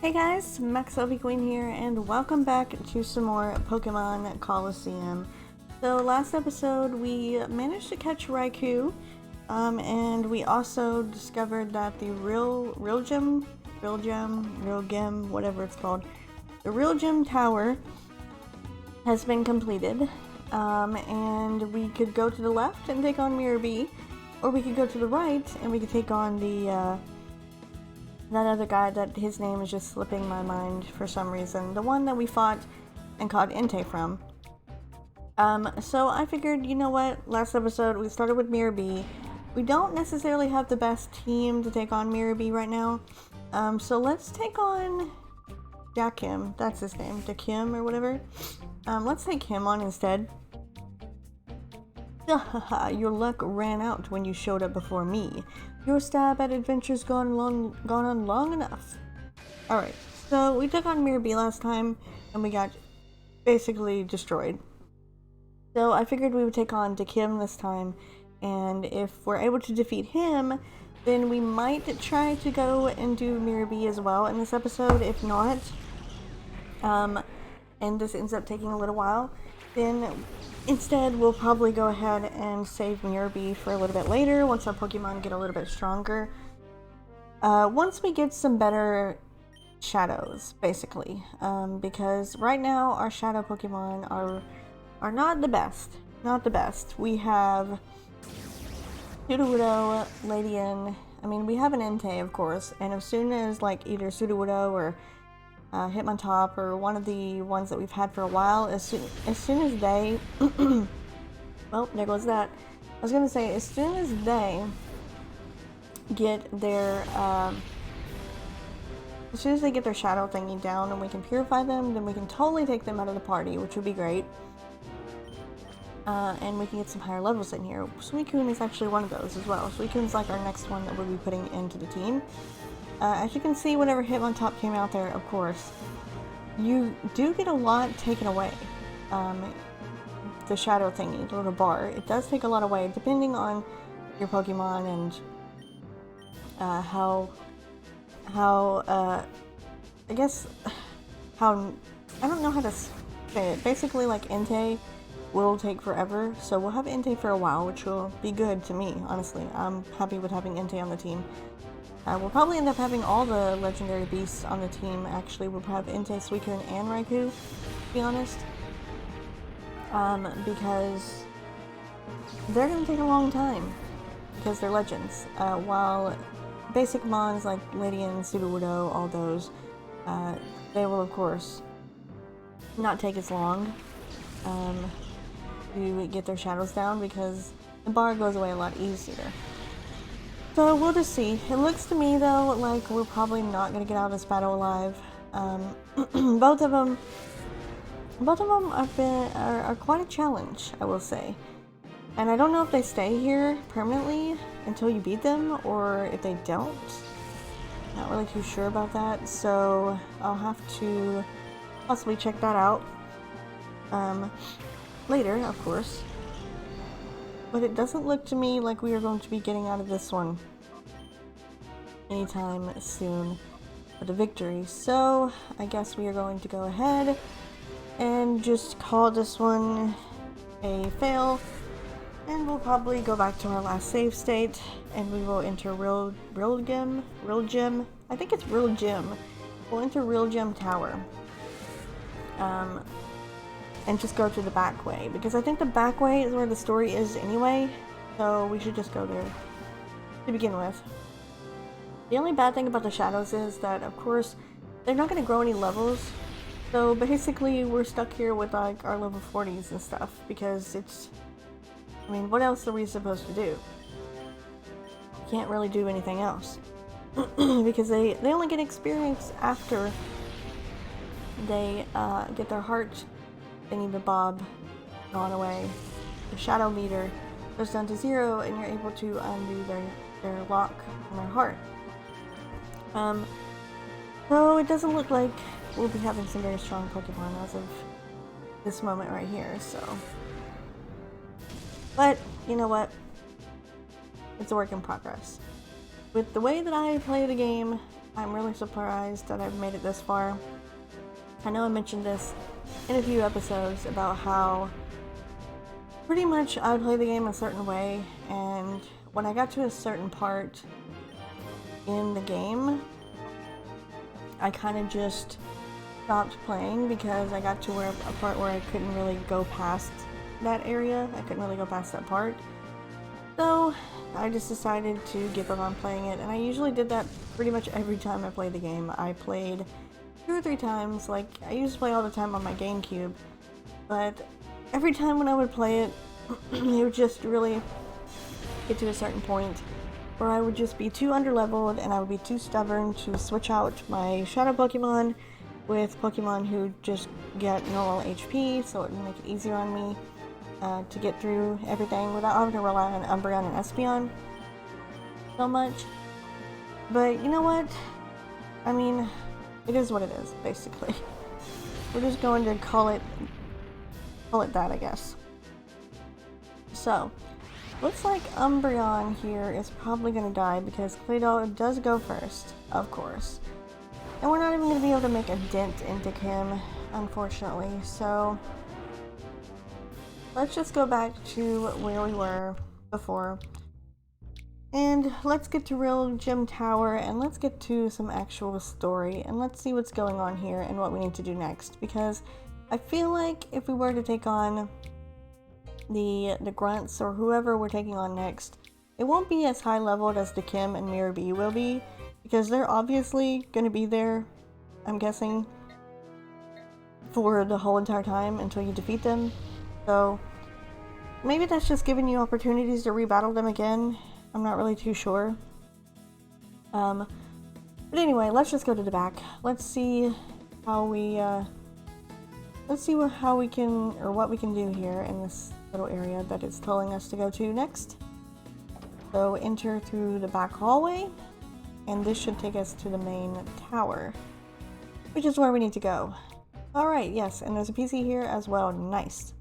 Hey guys, MaxLPQueen here, and welcome back to some more Pokemon Colosseum. So last episode we managed to catch Raikou, and we also discovered that the real gem, whatever it's called, the real gem tower has been completed, and we could go to the left and take on Mirror B, or we could go to the right and we could take on that other guy that his name is just slipping my mind for some reason. The one that we fought and caught Entei from. So I figured, you know what, last episode we started with Mirror B. We don't necessarily have the best team to take on Mirror B right now. So let's take on Dakim, that's his name, Dakim or whatever. Let's take him on instead. Your luck ran out when you showed up before me. Your stab at adventure's gone on long enough. Alright, so we took on Mirror B last time, and we got basically destroyed. So I figured we would take on Dakim this time, and if we're able to defeat him, then we might try to go and do Mirror B as well in this episode. If not, and this ends up taking a little while, then instead we'll probably go ahead and save Mirror B for a little bit later once our Pokemon get a little bit stronger. Once we get some better shadows, basically, because right now our shadow Pokemon are not the best. Not the best. We have Sudowoodo, Ladian, we have an Entei, of course, and as soon as like either Sudowoodo or Hitmontop or one of the ones that we've had for a while, as soon as they well, there goes that. I was gonna say, as soon as they get their shadow thingy down and we can purify them, then we can totally take them out of the party, which would be great. And we can get some higher levels in here. Suicune is actually one of those as well. Suicune's like our next one that we'll be putting into the team. As you can see, whenever Hitmontop came out there, of course, you do get a lot taken away. The shadow thingy, the little bar, it does take a lot away, depending on your Pokemon and how I don't know how to say it. Basically, like, Entei will take forever, so we'll have Entei for a while, which will be good to me, honestly. I'm happy with having Entei on the team. We'll probably end up having all the legendary beasts on the team, actually. We'll have Entei, Suicune, and Raikou, to be honest. Because they're going to take a long time, because they're legends. While basic mons like Ladian, Sudowoodo, all those, they will, of course, not take as long to get their shadows down, because the bar goes away a lot easier. So we'll just see. It looks to me though like we're probably not going to get out of this battle alive. Both of them are quite a challenge, I will say. And I don't know if they stay here permanently until you beat them, or if they don't. Not really too sure about that, so I'll have to possibly check that out later, of course. But it doesn't look to me like we are going to be getting out of this one anytime soon with a victory. So I guess we are going to go ahead and just call this one a fail. And we'll probably go back to our last save state and we will enter Real Gem. I think it's Real Gem. We'll enter Real Gem Tower. And just go to the back way, because I think the back way is where the story is anyway, so we should just go there to begin with. The only bad thing about the shadows is that, of course, they're not going to grow any levels, so basically we're stuck here with like our level 40s and stuff, because it's, what else are we supposed to do? Can't really do anything else, because they only get experience after they get their heart thingy the bob gone away. The shadow meter goes down to 0 and you're able to undo their lock on their heart. So it doesn't look like we'll be having some very strong Pokemon as of this moment right here, so. But, you know what? It's a work in progress. With the way that I play the game, I'm really surprised that I've made it this far. I know I mentioned this in a few episodes about how pretty much I play the game a certain way, and when I got to a certain part in the game, I kind of just stopped playing because I got to a part where I couldn't really go past that area. I couldn't really go past that part. So I just decided to give up on playing it, and I usually did that pretty much every time I played the game. I played 2 or 3 times. Like, I used to play all the time on my GameCube, but every time when I would play it, it would just really get to a certain point where I would just be too underleveled and I would be too stubborn to switch out my shadow Pokemon with Pokemon who just get normal HP, so it would make it easier on me to get through everything without having to rely on Umbreon and Espeon so much. But you know what? I mean, it is what it is, basically. We're just going to call it that, I guess. So, looks like Umbreon here is probably going to die because Claydol does go first, of course. And we're not even going to be able to make a dent into Dakim, unfortunately, so let's just go back to where we were before. And let's get to Real Gym Tower, and let's get to some actual story, and let's see what's going on here and what we need to do next, because I feel like if we were to take on the grunts or whoever we're taking on next, it won't be as high leveled as Dakim and Mirror B will be, because they're obviously going to be there, I'm guessing, for the whole entire time until you defeat them. So maybe that's just giving you opportunities to rebattle them again. I'm not really too sure. But anyway, let's just go to the back. Let's see how we how we can, or what we can do here in this little area that it's telling us to go to next. So enter through the back hallway, and this should take us to the main tower, which is where we need to go. Alright, yes, and there's a PC here as well. Nice.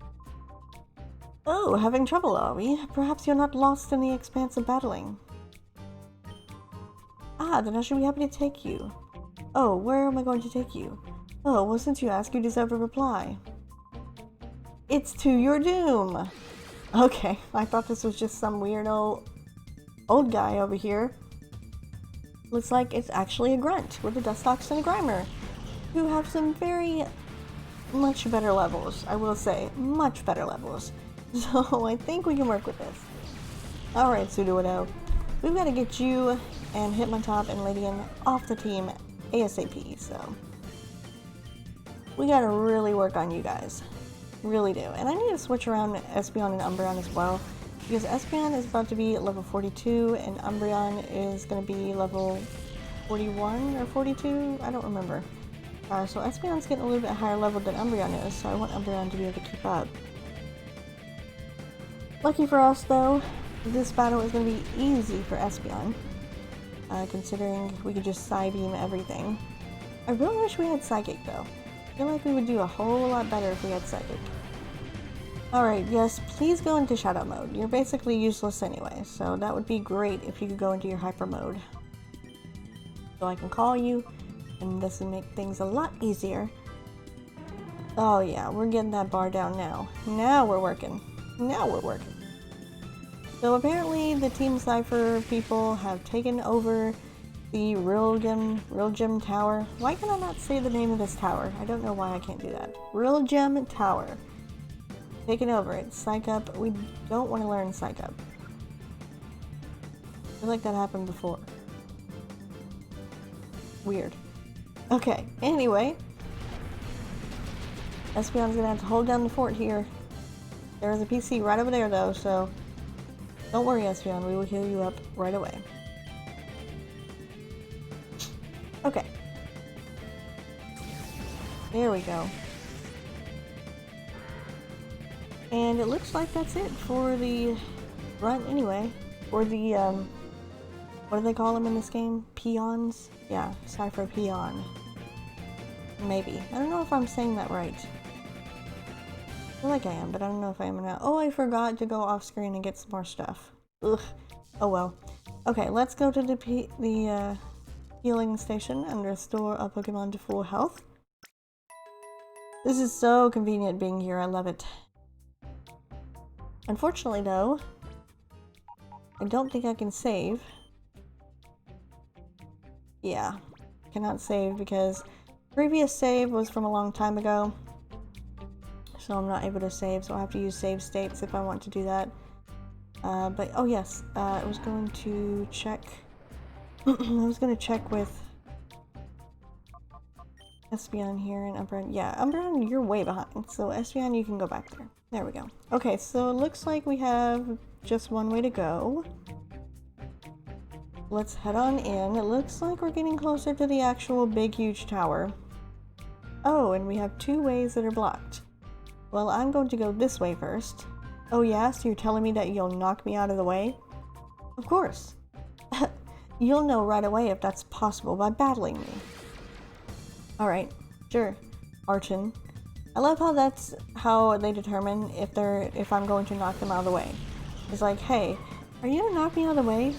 Oh, having trouble, are we? Perhaps you're not lost in the expanse of battling. Ah, then I should be happy to take you. Oh, where am I going to take you? Oh, well, since you ask, you deserve a reply. It's to your doom! Okay, I thought this was just some weird old guy over here. Looks like it's actually a grunt with a Dustox and a Grimer, who have some very much better levels, I will say. Much better levels. So I think we can work with this. Alright, Sudowoodo. We've got to get you and Hitmontop and Ladian off the team ASAP, so we gotta really work on you guys. Really do. And I need to switch around Espeon and Umbreon as well, because Espeon is about to be level 42 and Umbreon is going to be level 41 or 42? I don't remember. So Espeon's getting a little bit higher level than Umbreon is, so I want Umbreon to be able to keep up. Lucky for us, though, this battle is going to be easy for Espeon, considering we could just Psybeam everything. I really wish we had Psychic, though. I feel like we would do a whole lot better if we had Psychic. Alright, yes, please go into Shadow mode. You're basically useless anyway, so that would be great if you could go into your Hyper mode. So I can call you, and this would make things a lot easier. Oh yeah, we're getting that bar down now. Now we're working. Now we're working. So apparently the Team Cypher people have taken over the Real Gym Tower. Why can I not say the name of this tower? I don't know why I can't do that. Real Gym Tower. Taking over it. Psych Up. We don't want to learn Psych Up. I feel like that happened before. Weird. Okay, anyway. Espeon's gonna have to hold down the fort here. There's a PC right over there though, so don't worry, Espeon, we will heal you up right away. Okay. There we go. And it looks like that's it for the grunt anyway. Or the, what do they call them in this game? Peons? Yeah, Cypher Peon. Maybe. I don't know if I'm saying that right. I feel like I am, but I don't know if I am or not. Oh, I forgot to go off screen and get some more stuff. Ugh. Oh well. Okay, let's go to the healing station and restore a Pokemon to full health. This is so convenient being here, I love it. Unfortunately though, I don't think I can save. Yeah, cannot save because previous save was from a long time ago. So I'm not able to save, so I have to use save states if I want to do that. But oh yes, I was going to check. I was going to check with Espeon here and Umbreon. Yeah, Umbreon, you're way behind. So Espeon, you can go back there. There we go. Okay, so it looks like we have just one way to go. Let's head on in. It looks like we're getting closer to the actual big, huge tower. Oh, and we have two ways that are blocked. Well, I'm going to go this way first. Oh yeah, so you're telling me that you'll knock me out of the way? Of course. You'll know right away if that's possible by battling me. Alright, sure, Archon. I love how that's how they determine if I'm going to knock them out of the way. It's like, hey, are you gonna knock me out of the way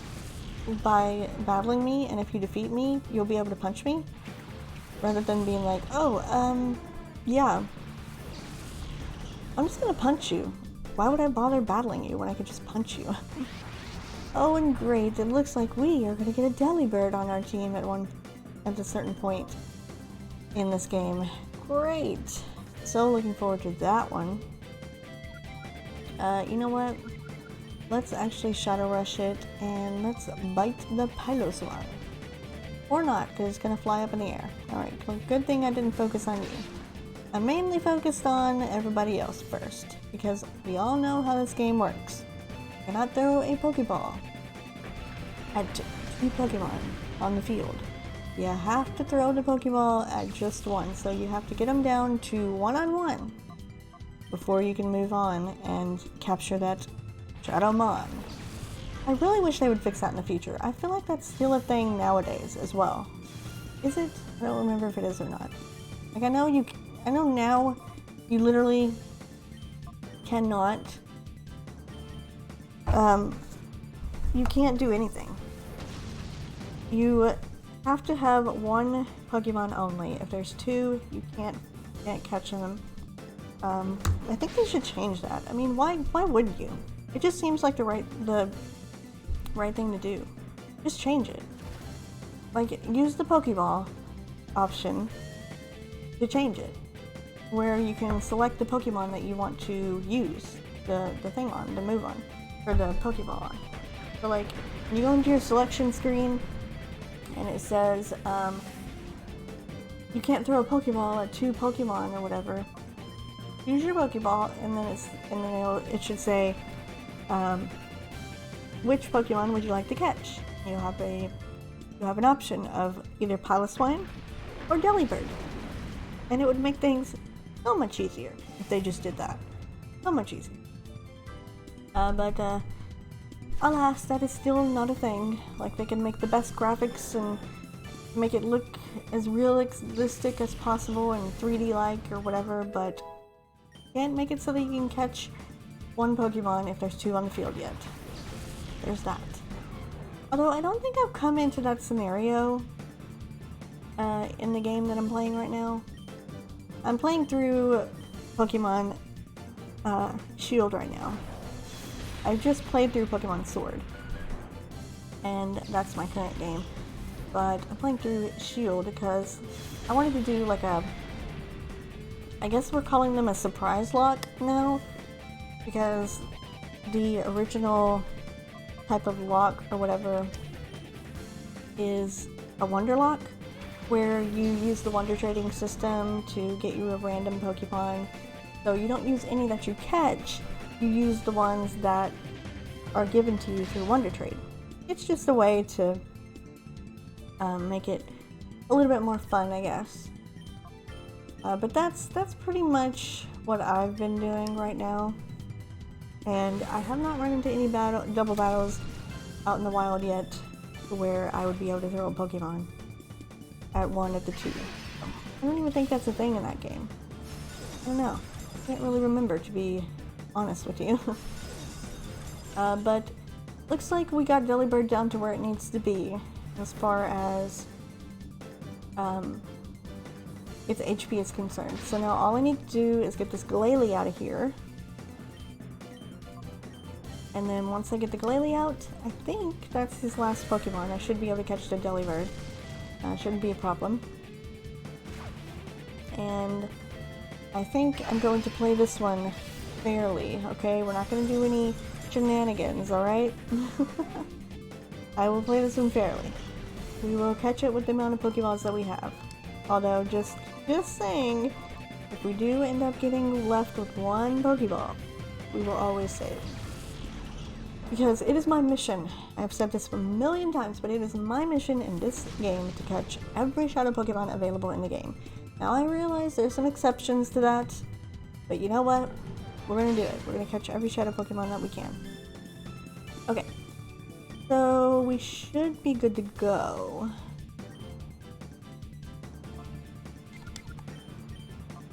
by battling me, and if you defeat me, you'll be able to punch me? Rather than being like, oh, yeah. I'm just gonna punch you. Why would I bother battling you when I could just punch you? Oh, and great, it looks like we are gonna get a Delibird on our team at a certain point in this game. Great! So looking forward to that one. You know what? Let's actually Shadow Rush it, and let's bite the Piloswine. Or not, because it's gonna fly up in the air. Alright, well, good thing I didn't focus on you. I mainly focused on everybody else first, because we all know how this game works. You cannot throw a Pokeball at two Pokemon on the field. You have to throw the Pokeball at just one, so you have to get them down to one-on-one before you can move on and capture that Shadowmon. I really wish they would fix that in the future. I feel like that's still a thing nowadays as well. Is it? I don't remember if it is or not. Like, I know now you literally cannot, you can't do anything. You have to have one Pokemon only. If there's two, you can't catch them. I think they should change that. I mean, why wouldn't you? It just seems like the right thing to do. Just change it. Like, use the Pokeball option to change it, where you can select the Pokemon that you want to use the thing on, the move on, or the Pokeball on. So like, when you go into your selection screen and it says you can't throw a Pokeball at two Pokemon or whatever, use your Pokeball, and then it should say which Pokemon would you like to catch. You have an option of either Piloswine or Delibird, and it would make things so much easier if they just did that. So much easier. But alas, that is still not a thing. Like, they can make the best graphics and make it look as realistic as possible and 3D-like or whatever, but can't make it so that you can catch one Pokemon if there's two on the field yet. There's that. Although I don't think I've come into that scenario in the game that I'm playing right now. I'm playing through Pokemon Shield right now. I've just played through Pokemon Sword, and that's my current game. But I'm playing through Shield because I wanted to do like a, I guess we're calling them a surprise lock now, because the original type of lock or whatever is a Wonder Lock, where you use the Wonder Trading system to get you a random Pokemon. So you don't use any that you catch, you use the ones that are given to you through Wonder Trade. It's just a way to make it a little bit more fun, I guess. But that's pretty much what I've been doing right now. And I have not run into any double battles out in the wild yet where I would be able to throw a Pokemon at one at the two. I don't even think that's a thing in that game. I don't know. I can't really remember, to be honest with you. But looks like we got Delibird down to where it needs to be as far as its HP is concerned. So now all I need to do is get this Glalie out of here. And then once I get the Glalie out, I think that's his last Pokemon. I should be able to catch the Delibird. Shouldn't be a problem. And I think I'm going to play this one fairly, okay? We're not going to do any shenanigans, alright? I will play this one fairly. We will catch it with the amount of Pokeballs that we have. Although, just saying, if we do end up getting left with one Pokeball, we will always save. Because it is my mission. I've said this a million times, but it is my mission in this game to catch every Shadow Pokemon available in the game. Now I realize there's some exceptions to that, but you know what? We're gonna do it. We're gonna catch every Shadow Pokemon that we can. Okay. So we should be good to go.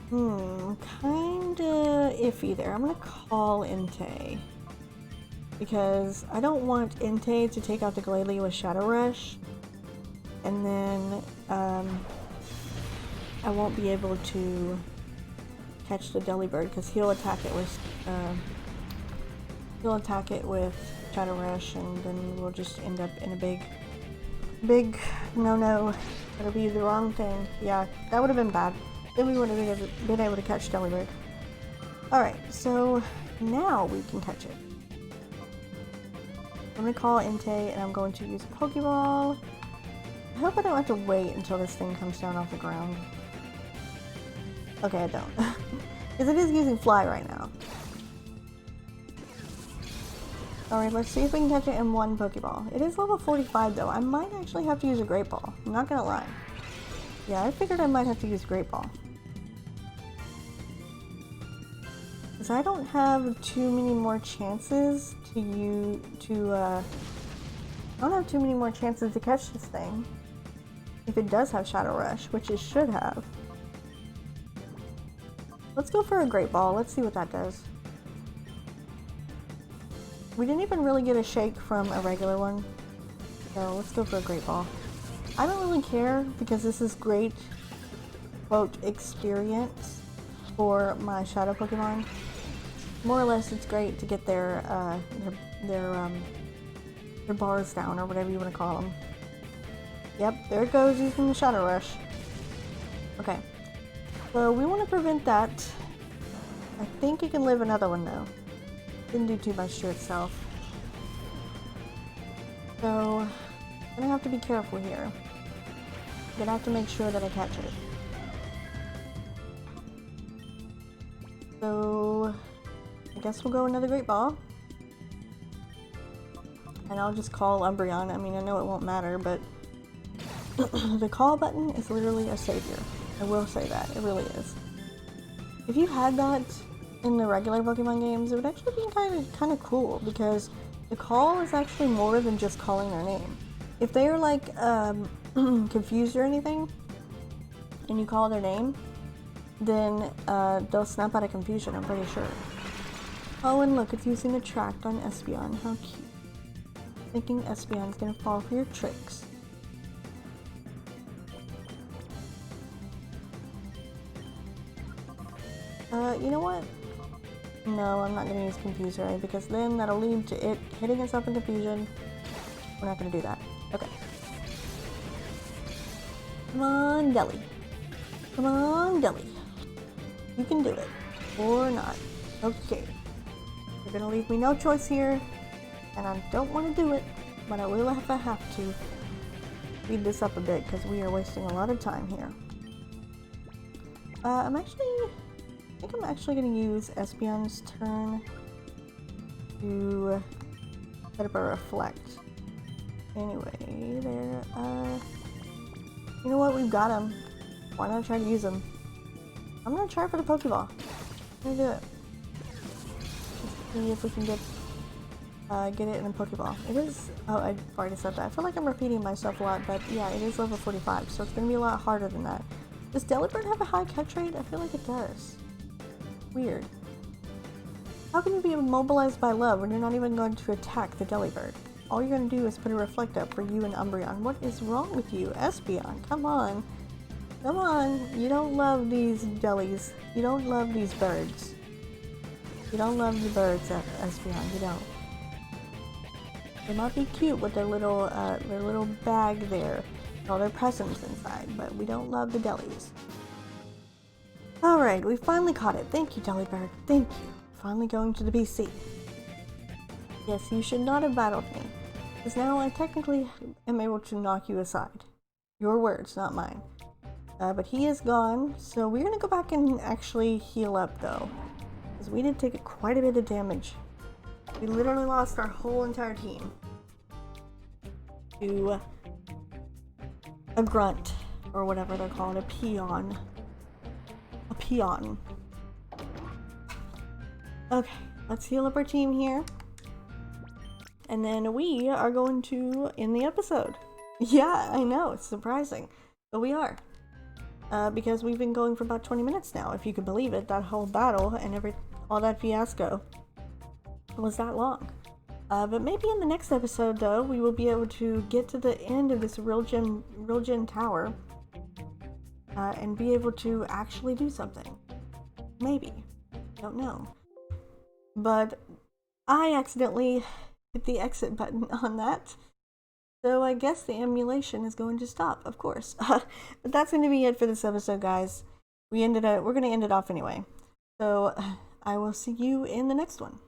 Kinda iffy there. I'm gonna call Entei. Because I don't want Entei to take out the Glalie with Shadow Rush, and then I won't be able to catch the Delibird because he'll attack it with Shadow Rush, and then we'll just end up in a big no. It'll be the wrong thing. Yeah, that would have been bad. Then we wouldn't have been able to catch Delibird. Alright, so now we can catch it. I'm going to call Entei, and I'm going to use a Pokeball. I hope I don't have to wait until this thing comes down off the ground. Okay, I don't. Because it is using Fly right now. Alright, let's see if we can catch it in one Pokeball. It is level 45 though. I might actually have to use a Great Ball. I'm not gonna lie. Yeah, I figured I might have to use Great Ball. Because I don't have too many more chances to I don't have too many more chances to catch this thing. If it does have Shadow Rush, which it should have. Let's go for a Great Ball. Let's see what that does. We didn't even really get a shake from a regular one. So let's go for a Great Ball. I don't really care because this is great, quote, experience for my Shadow Pokemon. More or less, it's great to get their bars down, or whatever you want to call them. Yep, there it goes, using the Shadow Rush. Okay, so we want to prevent that. I think it can live another one though. Didn't do too much to itself. So, I'm gonna have to be careful here. I'm gonna have to make sure that I catch it. So, I guess we'll go another Great Ball. And I'll just call Umbreon. I mean, I know it won't matter, but the call button is literally a savior. I will say that. It really is. If you had that in the regular Pokemon games, it would actually be kind of cool, because the call is actually more than just calling their name. If they are like confused or anything, and you call their name, then they'll snap out of confusion, I'm pretty sure. Oh, and look, it's using Attract on Espeon. How cute. Thinking Espeon's gonna fall for your tricks. You know what? No, I'm not gonna use Confuse Ray, because then that'll lead to it hitting itself in confusion. We're not gonna do that. Okay. Come on, Deli. Come on, Deli. You can do it. Or not. Okay. You're gonna leave me no choice here, and I don't want to do it, but I will if I have to. Speed this up a bit, because we are wasting a lot of time here. I think I'm actually going to use Espeon's turn to set up a Reflect. Anyway, there, you know what, we've got him. Why not try to use him? I'm going to try for the Pokeball. I'm going to do it. Just see if we can get it in a Pokeball. It is, oh, I've already said that. I feel like I'm repeating myself a lot, but yeah, it is level 45, so it's going to be a lot harder than that. Does Delibird have a high catch rate? I feel like it does. Weird. How can you be immobilized by love when you're not even going to attack the Delibird? All you're going to do is put a Reflect up for you and Umbreon. What is wrong with you, Espeon? Come on. Come on, you don't love these jellies. You don't love these birds. You don't love the birds, Espeon, you don't. They might be cute with their little bag there, and all their presents inside, but we don't love the delis. Alright, we finally caught it. Thank you, Delibird. Thank you. Finally going to the PC. Yes, you should not have battled me, because now I technically am able to knock you aside. Your words, not mine. But he is gone, so we're gonna go back and actually heal up though, because we did take quite a bit of damage. We literally lost our whole entire team to a grunt, or whatever they're called, a peon. A peon. Okay, let's heal up our team here. And then we are going to end the episode. Yeah, I know, it's surprising. But we are. Because we've been going for about 20 minutes now, if you can believe it. That whole battle and all that fiasco was that long. But maybe in the next episode, though, we will be able to get to the end of this Real Gen Tower. And be able to actually do something. Maybe. Don't know. But I accidentally hit the exit button on that. So I guess the emulation is going to stop, of course. But that's going to be it for this episode, guys. We're going to end it off anyway. So I will see you in the next one.